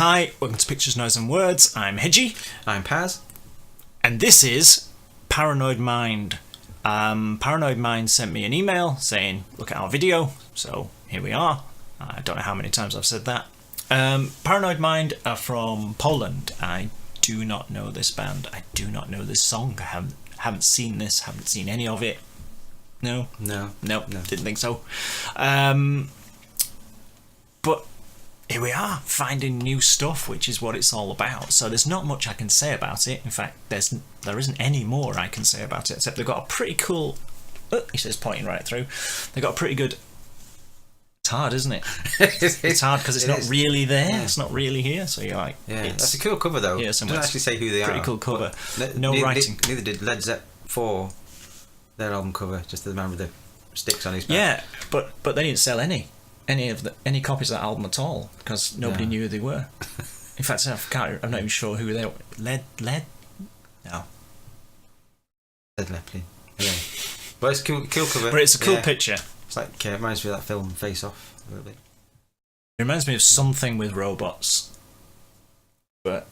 Hi, welcome to Pictures, Noise and Words. I'm Hedgy. I'm Paz. And this is Paranoid Mind. Paranoid Mind sent me an email saying, look at our video. So here we are. I don't know how many times I've said that. Paranoid Mind are from Poland. I do not know this band. I do not know this song. I haven't seen this, haven't seen any of it. No, didn't think so. But here we are, finding new stuff, which is what it's all about. So there's not much I can say about it. In fact, there isn't any more I can say about it, except they've got a pretty cool... he says pointing right through. They've got a pretty good... It's hard, isn't it? It's hard because it's not really there. Yeah. It's not really here. So you're like... Yeah, that's a cool cover, though. Yeah, it doesn't actually say who they are. Pretty cool cover. No writing. Neither did Led Zepp 4, their album cover, just the man with the sticks on his back. Yeah, but they didn't sell any copies of that album at all because nobody knew who they were. In fact, I'm not even sure who they were. Led? No. Led Zeppelin. Yeah. But it's a cool cover. But it's a cool picture. It's like, it reminds me of that film Face Off a little bit. It reminds me of something with robots. But,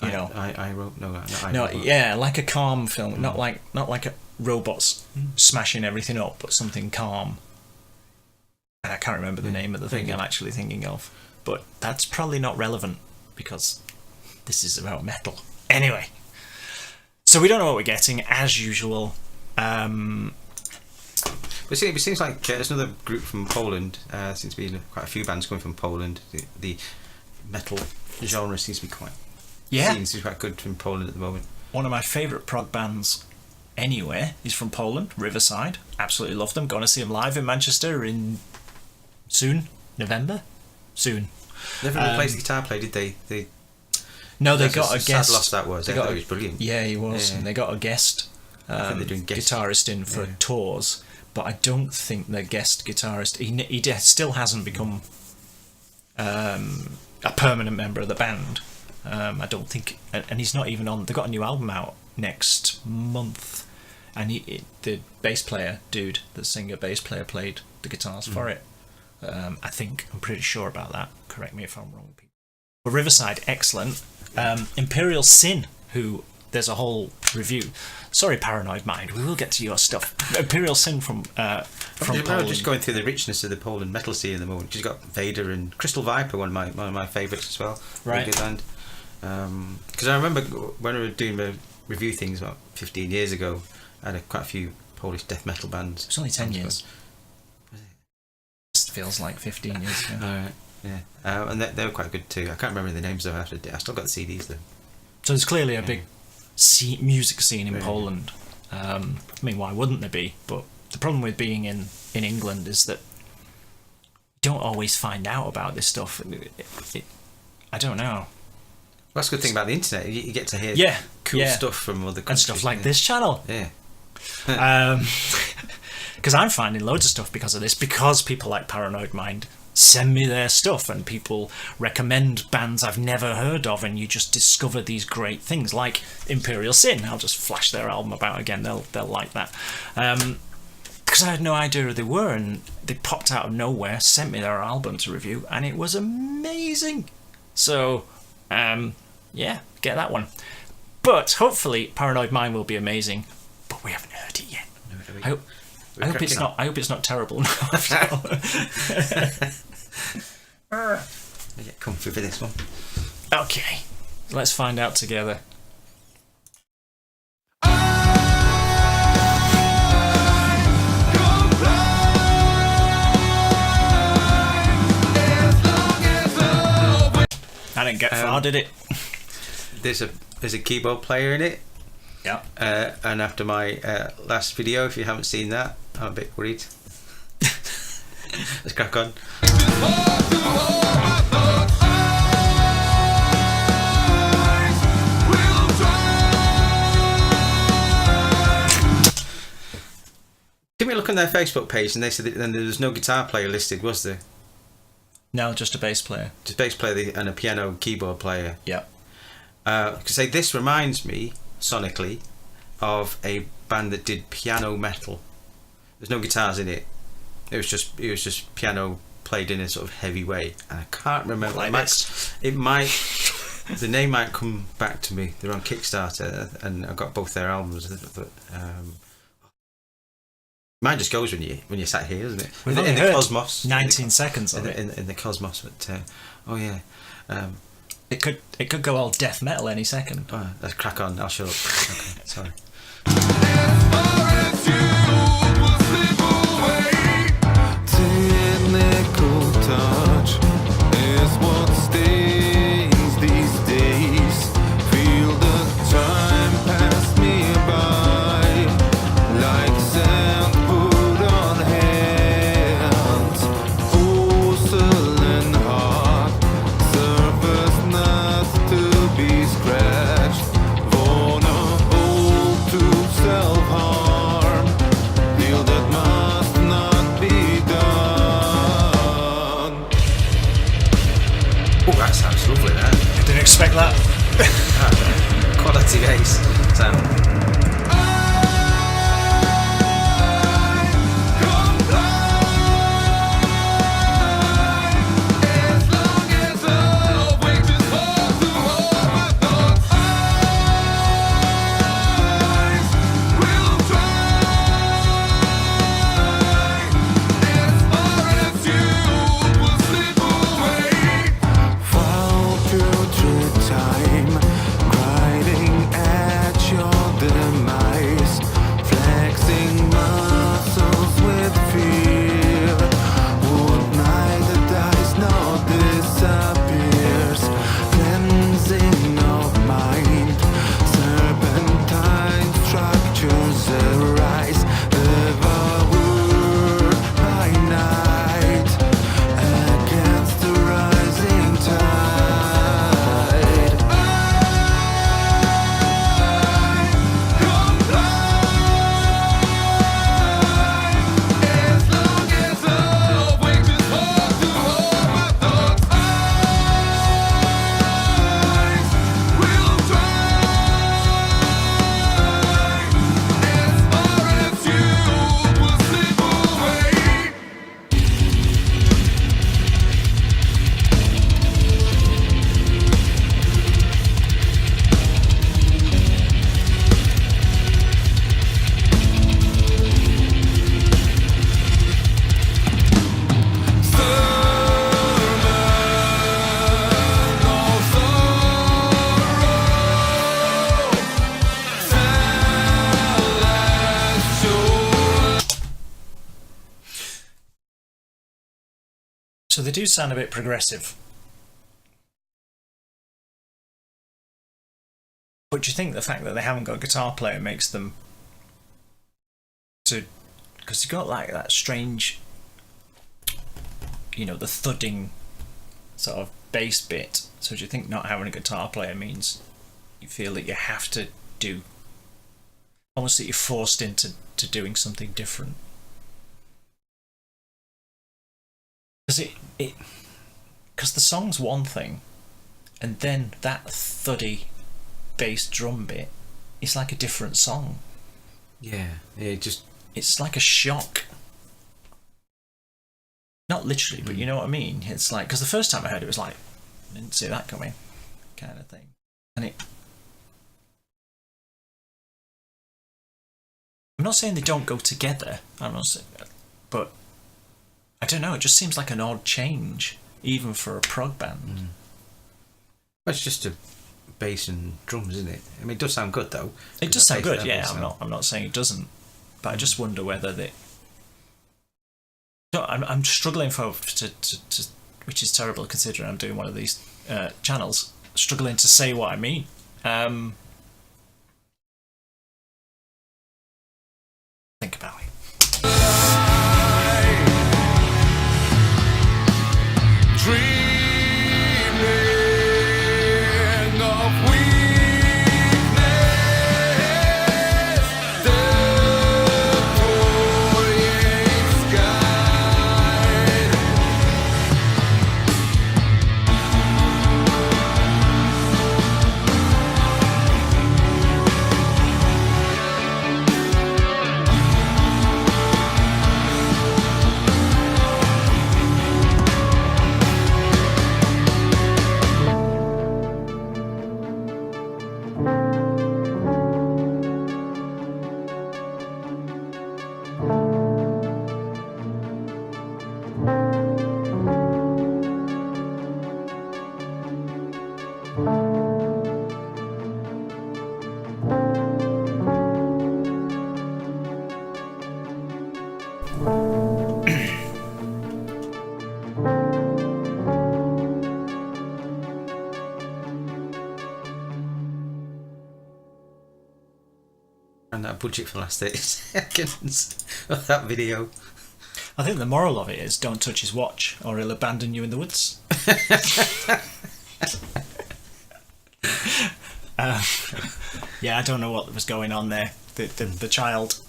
you know. Yeah, like a calm film. Not like a robots smashing everything up, but something calm. I can't remember the name of the thing I'm actually thinking of, but that's probably not relevant because this is about metal. Anyway, so we don't know what we're getting as usual. But it seems like there's another group from Poland. Seems to be quite a few bands coming from Poland. The metal genre seems to be seems to be quite good from Poland at the moment. One of my favourite prog bands anywhere is from Poland, Riverside. Absolutely love them. Going to see them live in Manchester in November. Soon. Never replaced the guitar player, did they? No, they got a guest. Sad loss that was. I thought he was brilliant. Yeah, he was. Yeah. And they got a guest, I think they're doing guitarist in for tours, but I don't think the guest guitarist. He still hasn't become a permanent member of the band. I don't think, and he's not even on. They've got a new album out next month, and the bass player dude, the singer bass player, played the guitars for it. I'm pretty sure about that. Correct me if I'm wrong, people. But Riverside, excellent. Imperial Sin, who there's a whole review. Sorry, Paranoid Mind, we will get to your stuff. Imperial Sin from Poland. I'm just going through the richness of the Poland metal scene at the moment. She's got Vader and Crystal Viper, one of my favourites as well. Right. Good band. Because I remember when we were doing the review things about 15 years ago, I had quite a few Polish death metal bands. It's only 10 years. Feels like 15 years ago. Alright, yeah. And they were quite good too. I can't remember the names though. I still got the CDs though. So there's clearly a big music scene in Poland. I mean, why wouldn't there be? But the problem with being in England is that you don't always find out about this stuff. I don't know. Well, that's the good thing about the internet. You get to hear cool stuff from other countries. And stuff like this channel. Yeah. Because I'm finding loads of stuff because of this, because people like Paranoid Mind send me their stuff and people recommend bands I've never heard of, and you just discover these great things like Imperial Sin. I'll just flash their album about again, they'll like that. Because I had no idea who they were, and they popped out of nowhere, sent me their album to review, and it was amazing. So, get that one. But hopefully Paranoid Mind will be amazing, but we haven't heard it yet. I hope it's not terrible now. Get comfy for this one. Okay, let's find out together. I didn't get far, did it? There's a keyboard player in it. Yeah. And after my last video, if you haven't seen that, I'm a bit worried. Let's crack on. Give me a look on their Facebook page, and they said that then there was no guitar player listed, was there? No, just a bass player. Just a bass player and a piano and keyboard player. Yeah. Because this reminds me sonically of a band that did piano metal. There's no guitars in it. It was just piano played in a sort of heavy way, and I can't remember. Like The name might come back to me. They're on Kickstarter, and I've got both their albums. But mine just goes when you sat here, doesn't it? We've in only the heard Cosmos. 19 seconds of it. In the Cosmos, but oh yeah. It could go all death metal any second. Oh, let's crack on. I'll shut up. Okay, sorry. Technical touch is what stays these days. Feel the time pass me by, like sand put on hands. Porcelain heart, surface not to be scratched. Vulnerable to self-harm. Feel that must not be done. Oh, that sounds lovely. That I didn't expect that. quality bass sound. Foul putrid time, grinding at your demise, flexing muscles with fear. Would neither dies nor disappears, cleansing of mind, serpentine structures arise, devoured by night, against the rising tide. So they do sound a bit progressive. But do you think the fact that they haven't got a guitar player makes them because you've got like that strange, the thudding sort of bass bit. So do you think not having a guitar player means you feel that you have to do, almost that you're forced into doing something different? Because the song's one thing, and then that thuddy bass drum bit is like a different song. Yeah, It's like a shock. Not literally, but you know what I mean? It's like, because the first time I heard it was like, I didn't see that coming, kind of thing. And I'm not saying they don't go together, I'm not saying, but I don't know, it just seems like an odd change, even for a prog band. Well, it's just a bass and drums, isn't it? I mean, it does sound good though. It does sound good, Level, yeah. so. I'm not saying it doesn't, but I just wonder whether they. No, I'm struggling to, which is terrible considering I'm doing one of these channels. Struggling to say what I mean. Think about it. Dreaming of weakness, destroying sky. budget for the last 30 seconds of that video. I think the moral of it is don't touch his watch or he'll abandon you in the woods. Yeah, I don't know what was going on there. The child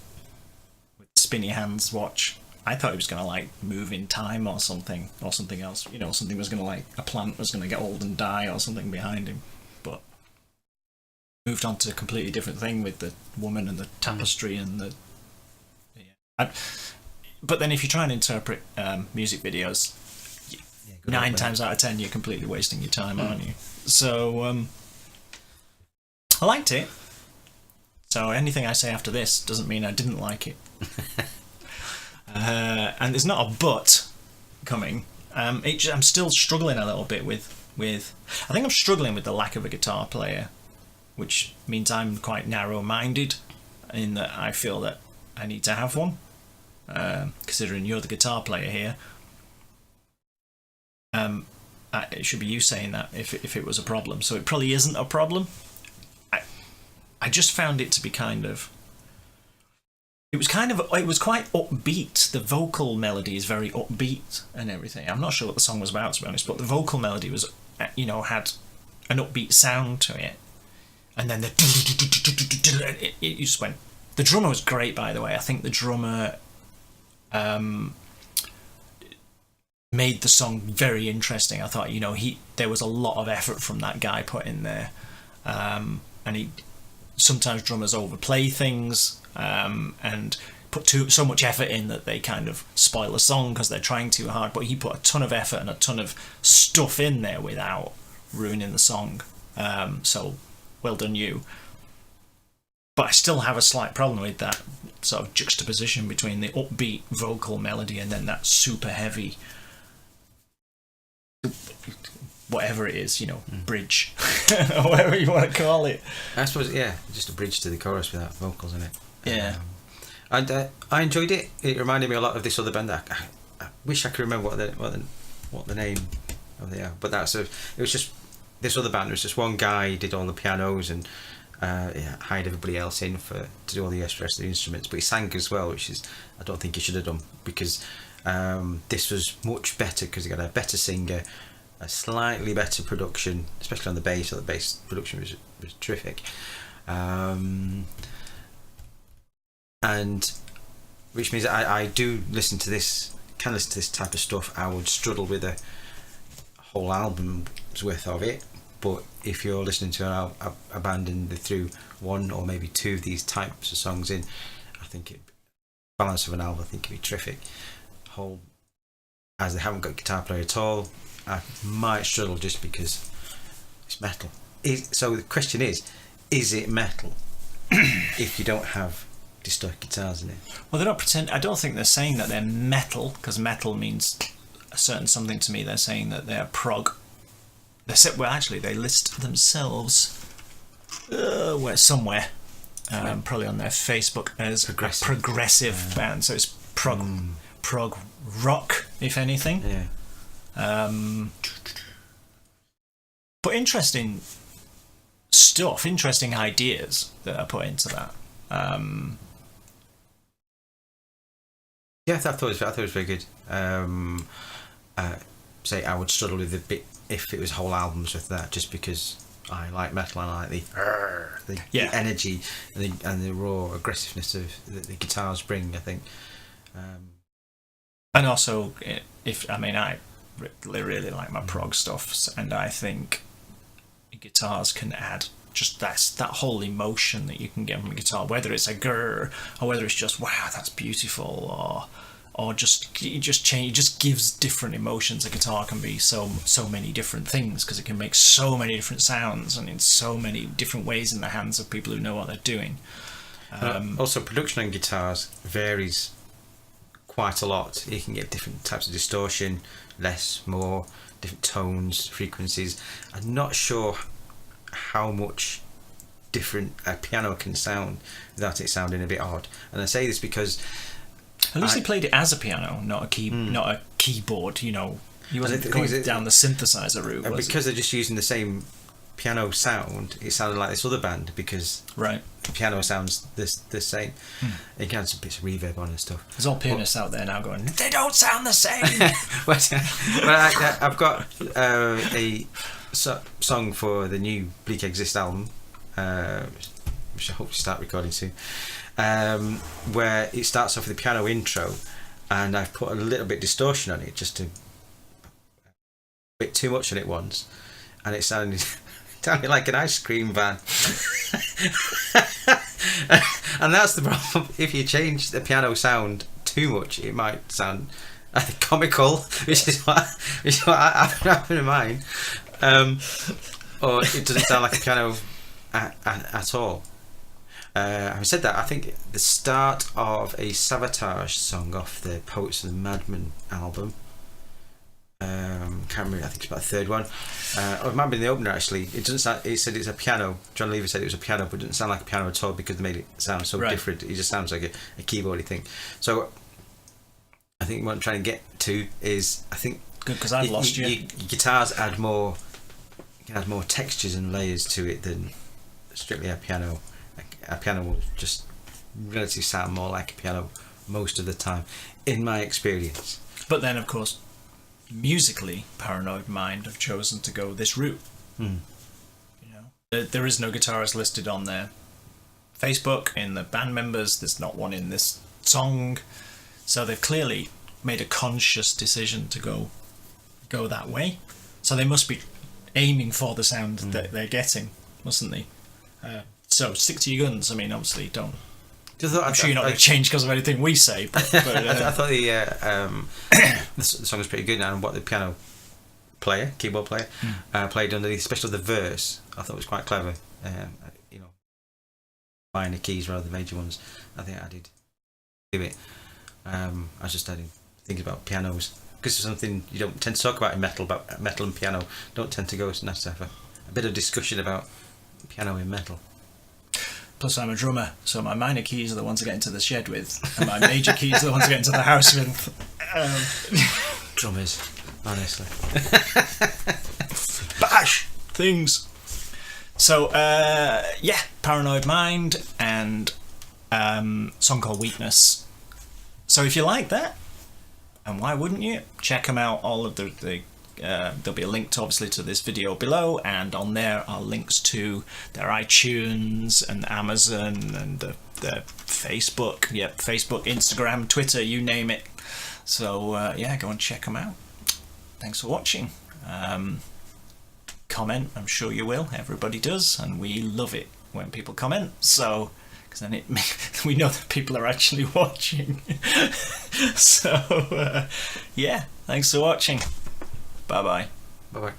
with the spinny hands watch, I thought he was going to like move in time or something else. You know, something was going to like, a plant was going to get old and die or something behind him. But moved on to a completely different thing with the woman and the tapestry and the... Yeah. But then if you try and interpret music videos, 9 times out of 10 you're completely wasting your time, aren't you? So I liked it. So anything I say after this doesn't mean I didn't like it. And there's not a but coming. I'm still struggling a little bit with. I think I'm struggling with the lack of a guitar player, which means I'm quite narrow-minded in that I feel that I need to have one. Considering you're the guitar player here, it should be you saying that if it was a problem. So it probably isn't a problem. I just found it to be it was quite upbeat. The vocal melody is very upbeat and everything. I'm not sure what the song was about, to be honest, but the vocal melody was, had an upbeat sound to it. And then it just went. The drummer was great, by the way. I think the drummer made the song very interesting. I thought, there was a lot of effort from that guy put in there, and sometimes drummers overplay things and put so much effort in that they kind of spoil a song because they're trying too hard. But he put a ton of effort and a ton of stuff in there without ruining the song. So well done, you. But I still have a slight problem with that sort of juxtaposition between the upbeat vocal melody and then that super heavy, whatever it is, bridge, or whatever you want to call it. I suppose, just a bridge to the chorus without vocals in it. Yeah. And I enjoyed it. It reminded me a lot of this other band. I wish I could remember what the name of the but it was just this other band. It was just one guy did all the pianos and hired everybody else in to do all the rest of the instruments, but he sang as well, which is I don't think he should have done, because this was much better because he got a better singer, a slightly better production, especially on the bass. So the bass production was terrific, and which means I do listen to this type of stuff. I would struggle with a whole album's worth of it. But if you're listening to a band and they threw one or maybe two of these types of songs in, I think balance of an album, I think it'd be terrific. As they haven't got a guitar player at all, I might struggle just because it's metal. So the question is it metal if you don't have distorted guitars in it? Well, they don't pretend. I don't think they're saying that they're metal, because metal means a certain something to me. They're saying that they're prog. They list themselves somewhere, probably on their Facebook, as progressive band. So it's prog rock, if anything. Yeah. But interesting stuff, interesting ideas that are put into that. Yeah, I thought it was very good. Say I would struggle with the bit if it was whole albums with that, just because I like metal and I like the energy and the raw aggressiveness of the guitars bring, I think. And also, I really like my prog stuff, and I think guitars can add just that whole emotion that you can get from a guitar, whether it's a grrr or whether it's just wow, that's beautiful, or it just gives different emotions. A guitar can be so many different things because it can make so many different sounds and in so many different ways in the hands of people who know what they're doing. Also, production on guitars varies quite a lot. You can get different types of distortion, less, more, different tones, frequencies. I'm not sure how much different a piano can sound without it sounding a bit odd. And I say this because at least they played it as a piano, not a keyboard. He wasn't going down the synthesizer route. Because they're just using the same piano sound, it sounded like this other band because Right. the piano sounds the same. It has some bits of reverb on and stuff. There's all pianists out there now going, they don't sound the same. I've got a song for the new Bleak Exist album, which I hope to start recording soon, where it starts off with the piano intro, and I've put a little bit distortion on it, just a bit too much on it once, and it sounded like an ice cream van. And that's the problem. If you change the piano sound too much, it might sound comical, which is what I have in mind, or it doesn't sound like a piano at all. Having said that, I think the start of a Sabotage song off the Poets and the Madmen album, can't remember, I think it's about the third one, or it might be the opener actually. It doesn't sound, it said it's a piano. John Lever said it was a piano, but it doesn't sound like a piano at all because they made it sound so different. It just sounds like a keyboardy thing. So I think what I'm trying to get to is, I think Good, because I've lost you. Your guitars add more textures and layers to it than strictly a piano. A piano will just relatively sound more like a piano most of the time, in my experience. But then, of course, musically, Paranoid Mind have chosen to go this route. You know, there is no guitarist listed on their Facebook in the band members. There's not one in this song, so they've clearly made a conscious decision to go that way. So they must be aiming for the sound that they're getting, mustn't they? So stick to your guns. I mean, obviously, don't. I'm sure you're not going to change because of anything we say. But I thought the song was pretty good, and what the keyboard player, played underneath, especially the verse, I thought was quite clever. You know, minor keys rather than major ones. I think I did do it. I was just thinking about pianos, because it's something you don't tend to talk about in metal. About metal and piano, don't tend to go. It's nice to have a bit of discussion about piano in metal. Plus, I'm a drummer, so my minor keys are the ones I get into the shed with, and my major keys are the ones I get into the house with. Drummers, honestly. Bash things. So, Paranoid Mind and song called Weakness. So if you like that, and why wouldn't you, check them out. All of the there'll be a link to, obviously, to this video below, and on there are links to their iTunes and Amazon and the Facebook, Facebook, Instagram, Twitter, you name it. So go and check them out. Thanks for watching. Comment, I'm sure you will. Everybody does, and we love it when people comment. So, because then we know that people are actually watching. So, thanks for watching. Bye bye. Bye bye.